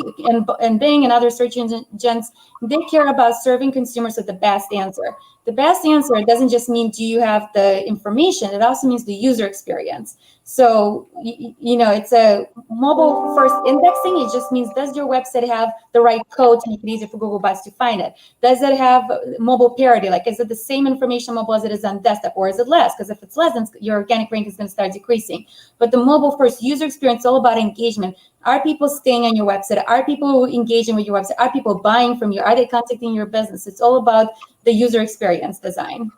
and Bing and other search engines, they care about serving consumers with the best answer. The best answer doesn't just mean do you have the information, it also means the user experience. So, it's a mobile first indexing. It just means, does your website have the right code to make it easier for Google bots to find it? Does it have mobile parity? Like, is it the same information mobile as it is on desktop, or is it less? Because if it's less, then your organic rank is going to start decreasing. But the mobile first user experience is all about engagement. Are people staying on your website? Are people engaging with your website? Are people buying from you? Are they contacting your business? It's all about the user experience design.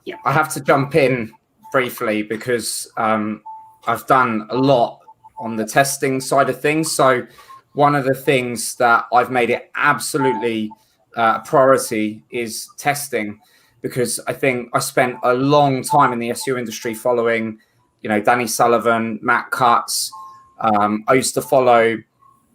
Yeah. I have to jump in briefly because I've done a lot on the testing side of things. So one of the things that I've made it absolutely a priority is testing, because I think I spent a long time in the SEO industry following, Danny Sullivan, Matt Cutts. I used to follow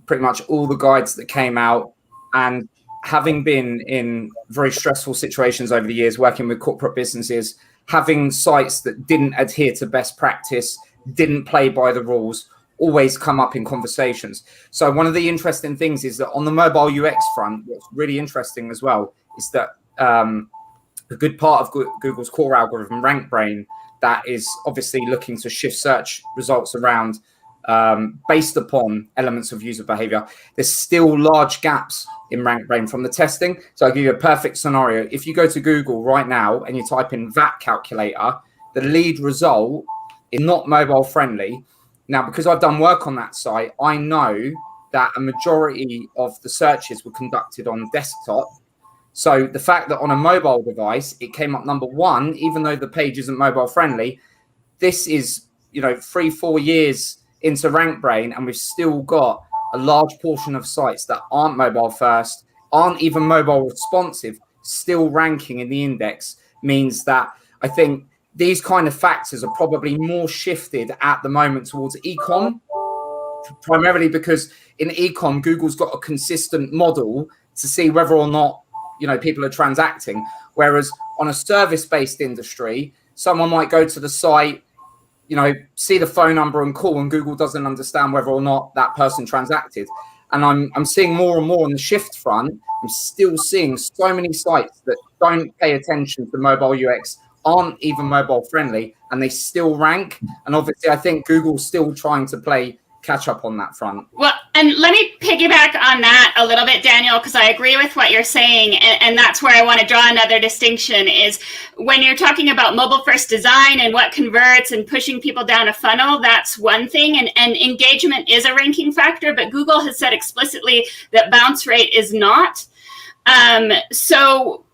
pretty much all the guides that came out, and having been in very stressful situations over the years, working with corporate businesses, having sites that didn't adhere to best practice, didn't play by the rules, always come up in conversations. So one of the interesting things is that on the mobile UX front, what's really interesting as well is that a good part of Google's core algorithm, RankBrain, that is obviously looking to shift search results around based upon elements of user behavior. There's still large gaps in RankBrain from the testing. So I'll give you a perfect scenario. If you go to Google right now and you type in VAT calculator, the lead result is not mobile friendly. Now, because I've done work on that site, I know that a majority of the searches were conducted on desktop. So the fact that on a mobile device, it came up number one, even though the page isn't mobile friendly, this is, 3-4 years into RankBrain, and we've still got a large portion of sites that aren't mobile first, aren't even mobile responsive, still ranking in the index. Means that I think these kind of factors are probably more shifted at the moment towards e-com, primarily because in e-com, Google's got a consistent model to see whether or not, people are transacting. Whereas on a service-based industry, someone might go to the site, see the phone number and call, and Google doesn't understand whether or not that person transacted. And I'm seeing more and more on the shift front. I'm still seeing so many sites that don't pay attention to mobile UX, aren't even mobile friendly, and they still rank. And obviously, I think Google's still trying to play catch up on that front. Well, and let me piggyback on that a little bit, Daniel, because I agree with what you're saying. And that's where I want to draw another distinction is when you're talking about mobile first design and what converts and pushing people down a funnel, that's one thing. And engagement is a ranking factor, but Google has said explicitly that bounce rate is not. So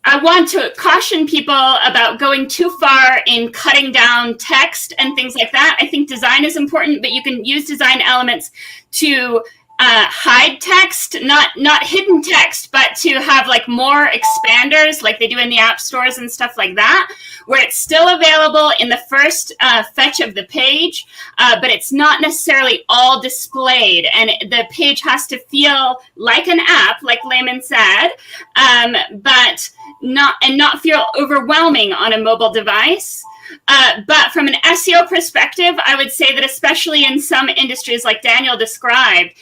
I want to caution people about going too far in cutting down text and things like that. I think design is important, but you can use design elements to hide text, not hidden text, but to have like more expanders like they do in the app stores and stuff like that, where it's still available in the first fetch of the page, but it's not necessarily all displayed. And the page has to feel like an app, like Layman said, but not feel overwhelming on a mobile device. But from an SEO perspective, I would say that especially in some industries like Daniel described,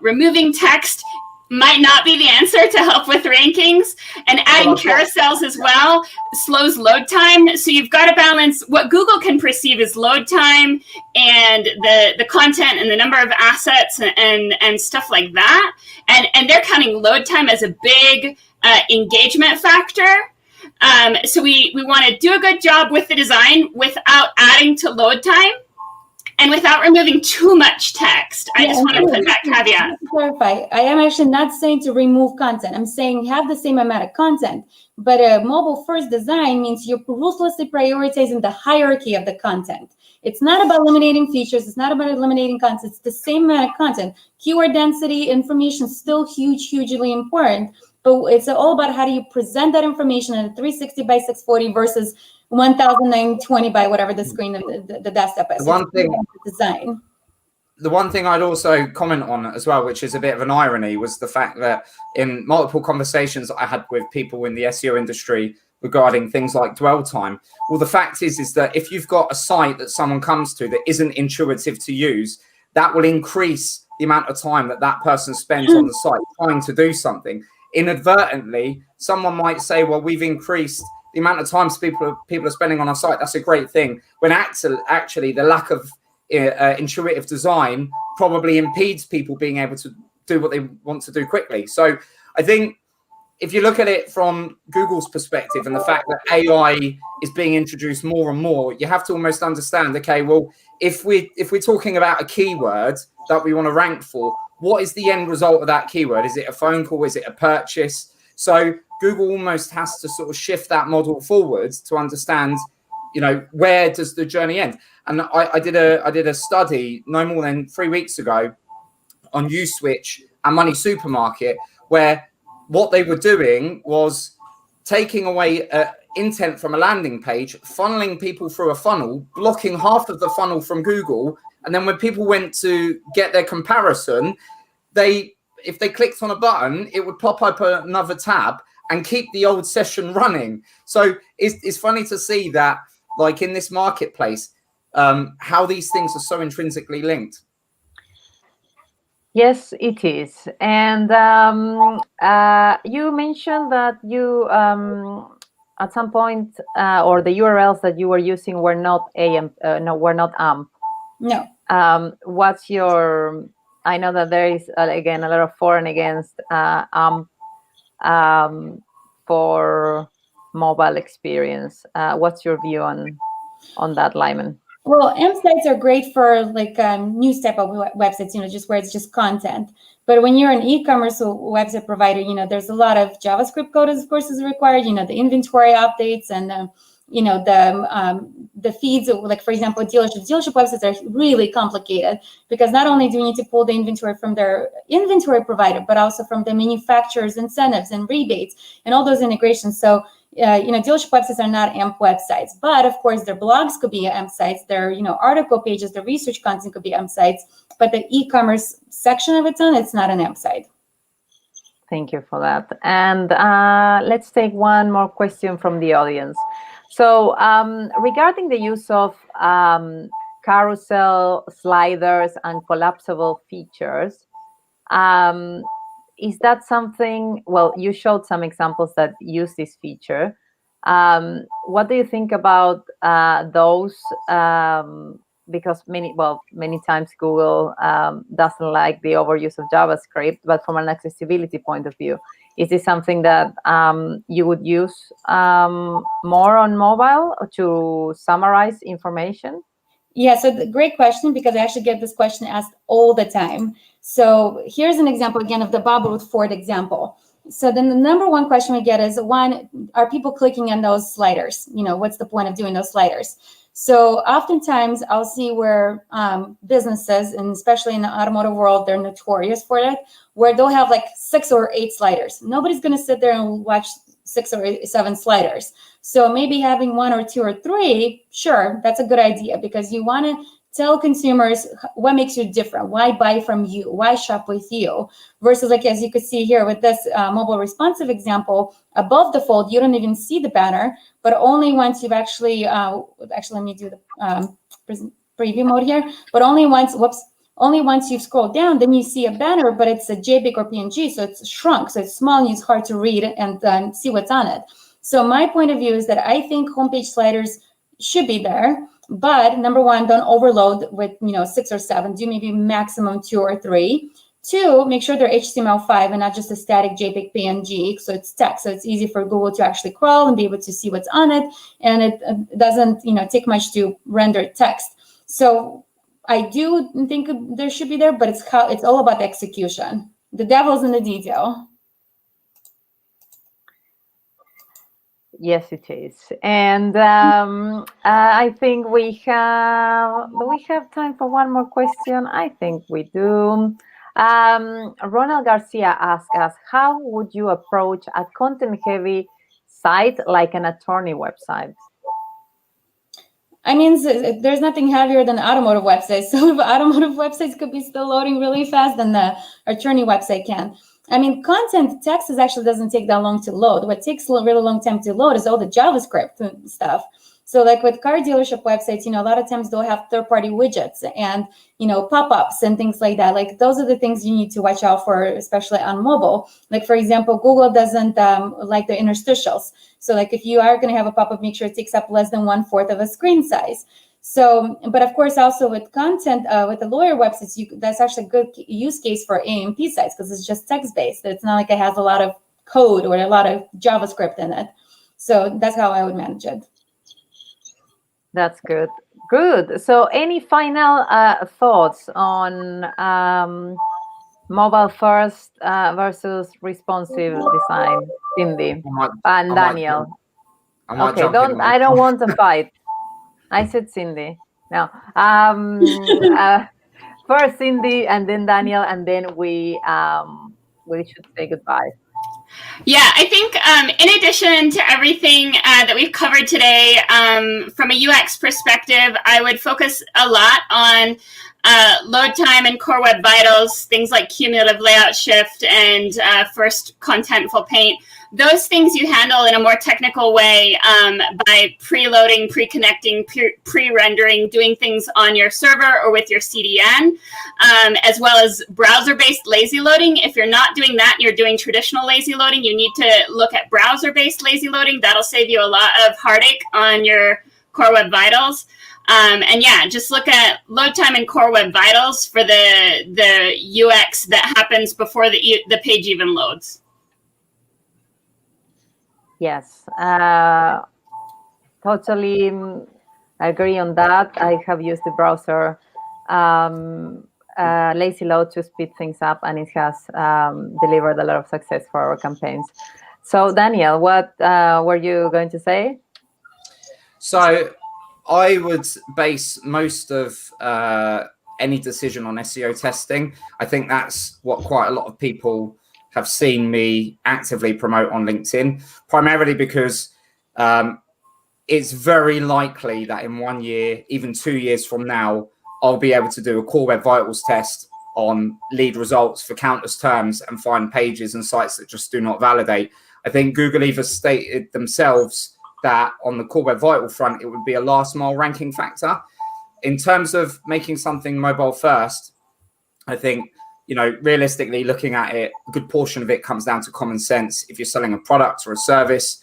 removing text might not be the answer to help with rankings, and adding carousels as well slows load time. So you've got to balance what Google can perceive as load time and the content and the number of assets and stuff like that. And they're counting load time as a big engagement factor. So we want to do a good job with the design without adding to load time and without removing too much text. I just want to put that caveat. To clarify, I am actually not saying to remove content. I'm saying have the same amount of content, but a mobile first design means you're ruthlessly prioritizing the hierarchy of the content. It's not about eliminating features. It's not about eliminating content. It's the same amount of content. Keyword density, information is still hugely important. But it's all about how do you present that information in a 360 by 640 versus 1920 by whatever the screen of the desktop is. The one thing I'd also comment on as well, which is a bit of an irony, was the fact that in multiple conversations I had with people in the SEO industry regarding things like dwell time, well, the fact is that if you've got a site that someone comes to that isn't intuitive to use, that will increase the amount of time that person spends on the site trying to do something. Inadvertently, someone might say, well, we've increased the amount of time people are spending on our site. That's a great thing. When actually the lack of intuitive design probably impedes people being able to do what they want to do quickly. So I think if you look at it from Google's perspective and the fact that AI is being introduced more and more, you have to almost understand, okay, well, if we're talking about a keyword that we want to rank for, what is the end result of that keyword? Is it a phone call? Is it a purchase? So Google almost has to sort of shift that model forwards to understand, where does the journey end? And I did a study no more than 3 weeks ago on USwitch and Money Supermarket, where what they were doing was taking away intent from a landing page, funneling people through a funnel, blocking half of the funnel from Google. And then when people went to get their comparison, if they clicked on a button, it would pop up another tab and keep the old session running. So it's funny to see that, like in this marketplace, how these things are so intrinsically linked. Yes, it is. And you mentioned that you, at some point, or the URLs that you were using were not were not AMP. No. What's your? I know that there is again a lot of for and against AMP for mobile experience. What's your view on that, Lyman? Well, AMP sites are great for like news type of websites, just where it's just content. But when you're an e-commerce website provider, there's a lot of JavaScript code, of course, is required. The inventory updates and the feeds. Like for example, dealership websites are really complicated because not only do you need to pull the inventory from their inventory provider, but also from the manufacturer's incentives and rebates and all those integrations. So dealership websites are not AMP websites, but of course their blogs could be AMP sites, their article pages, their research content could be AMP sites, but the e-commerce section of its own, it's not an AMP site. Thank you for that. And let's take one more question from the audience. So regarding the use of carousel sliders and collapsible features, is that something? Well, you showed some examples that use this feature. What do you think about those? Because many times Google doesn't like the overuse of JavaScript, but from an accessibility point of view, is this something that you would use more on mobile to summarize information? Yeah, so great question, because I actually get this question asked all the time. So here's an example again of the Bob Ruth Ford example. So then the number one question we get is, one, are people clicking on those sliders? What's the point of doing those sliders? So oftentimes I'll see where businesses, and especially in the automotive world, they're notorious for it, where they'll have like 6 or 8 sliders. Nobody's going to sit there and watch 6 or 7 sliders. So maybe having 1 or 2 or 3, sure, that's a good idea, because you want to tell consumers what makes you different, why buy from you, why shop with you, versus like, as you could see here with this mobile responsive example, above the fold, you don't even see the banner, but only once you've actually let me do the preview mode here, but only once you've scrolled down, then you see a banner, but it's a JPEG or PNG, so it's shrunk, so it's small and it's hard to read and see what's on it. So my point of view is that I think homepage sliders should be there, but number one, don't overload with 6 or 7. Do maybe maximum 2 or 3. 2, make sure they're HTML5 and not just a static JPEG PNG, so it's text, so it's easy for Google to actually crawl and be able to see what's on it, and it doesn't take much to render text. So I do think there should be there, but it's all about the execution. The devil's in the detail. Yes, it is. And I think do we have time for one more question? I think we do. Ronald Garcia asked us, how would you approach a content-heavy site like an attorney website? I mean, there's nothing heavier than automotive websites. So if automotive websites could be still loading really fast, then the attorney website can. I mean, content text actually doesn't take that long to load. What takes a really long time to load is all the JavaScript stuff. So like with car dealership websites, a lot of times they'll have third-party widgets and, pop-ups and things like that. Like those are the things you need to watch out for, especially on mobile. Like, for example, Google doesn't like the interstitials. So like if you are going to have a pop-up, make sure it takes up less than 1/4 of a screen size. So, but of course, also with content, with the lawyer websites, that's actually a good use case for AMP sites because it's just text-based. It's not like it has a lot of code or a lot of JavaScript in it. So that's how I would manage it. That's good. Good. So any final thoughts on mobile first versus responsive design, Cindy and Daniel? Okay, I don't want to fight. I said Cindy. No. First Cindy and then Daniel, and then we should say goodbye. Yeah, I think in addition to everything that we've covered today, from a UX perspective, I would focus a lot on load time and core web vitals, things like cumulative layout shift and first contentful paint. those things you handle in a more technical way by preloading, pre-connecting, pre-rendering, doing things on your server or with your CDN, as well as browser-based lazy loading. If you're not doing that and you're doing traditional lazy loading, you need to look at browser-based lazy loading. That'll save you a lot of heartache on your Core Web Vitals. And yeah, just look at load time in Core Web Vitals for the UX that happens before the page even loads. Yes, totally agree on that. I have used the browser lazy load to speed things up, and it has delivered a lot of success for our campaigns. So Daniel, what were you going to say? So I would base most of any decision on SEO testing. I think that's what quite a lot of people have seen me actively promote on LinkedIn, primarily because it's very likely that in 1 year, even 2 years from now, I'll be able to do a Core Web Vitals test on lead results for countless terms and find pages and sites that just do not validate. I think Google either stated themselves that on the Core Web Vital front, it would be a last mile ranking factor. In terms of making something mobile first, I think, realistically looking at it, a good portion of it comes down to common sense. If you're selling a product or a service,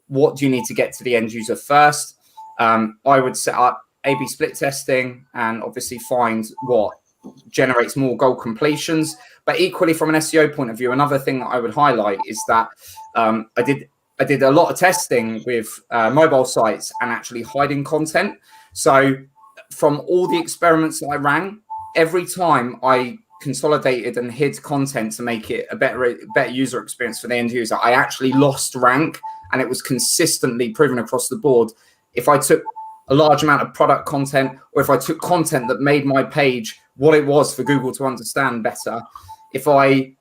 what do you need to get to the end user first? I would set up A/B split testing and obviously find what generates more goal completions. But equally, from an SEO point of view, another thing that I would highlight is that I did a lot of testing with mobile sites and actually hiding content. So from all the experiments that I ran, every time I consolidated and hid content to make it a better user experience for the end user, I actually lost rank, and it was consistently proven across the board. If I took a large amount of product content, or if I took content that made my page what it was for Google to understand better, if I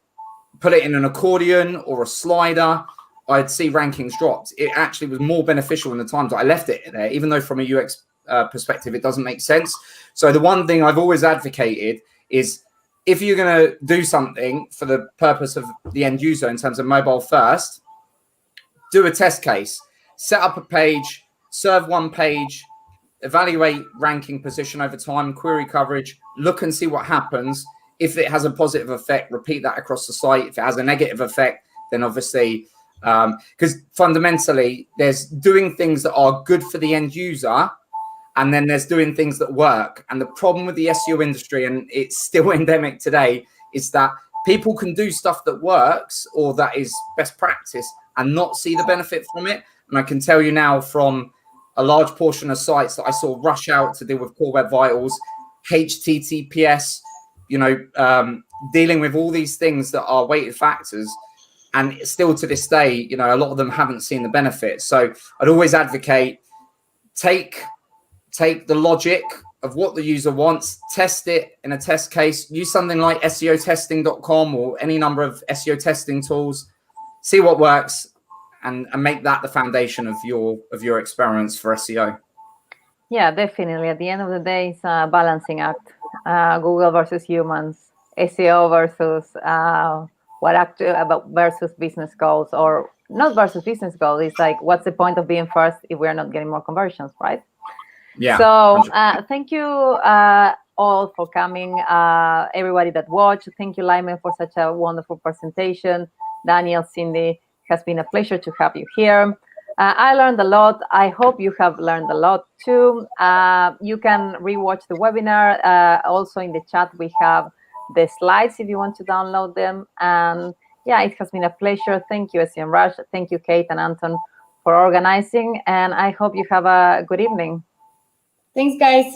put it in an accordion or a slider, I'd see rankings dropped. It actually was more beneficial in the times that I left it there, even though from a UX perspective, it doesn't make sense. So the one thing I've always advocated is, if you're going to do something for the purpose of the end user in terms of mobile first, do a test case, set up a page, serve one page, evaluate ranking position over time, query coverage, look and see what happens. If it has a positive effect, repeat that across the site. If it has a negative effect, then obviously, because fundamentally there's doing things that are good for the end user, and then there's doing things that work. And the problem with the SEO industry, and it's still endemic today, is that people can do stuff that works or that is best practice and not see the benefit from it. And I can tell you now, from a large portion of sites that I saw rush out to deal with Core Web Vitals, HTTPS, dealing with all these things that are weighted factors. And still to this day, a lot of them haven't seen the benefit. So I'd always advocate, take the logic of what the user wants, test it in a test case, use something like SEOtesting.com or any number of SEO testing tools, see what works, and make that the foundation of your experiments for SEO. Yeah, definitely. At the end of the day, it's a balancing act. Google versus humans, SEO versus versus business goals, or not versus business goals. It's like, what's the point of being first if we're not getting more conversions, right? Yeah. So thank you all for coming. Everybody that watched, thank you, Lyman, for such a wonderful presentation. Daniel, Cindy, it has been a pleasure to have you here. I learned a lot. I hope you have learned a lot too. You can rewatch the webinar. Also in the chat, we have the slides if you want to download them. And yeah, it has been a pleasure. Thank you, SEM Rush. Thank you, Kate and Anton, for organizing. And I hope you have a good evening. Thanks, guys.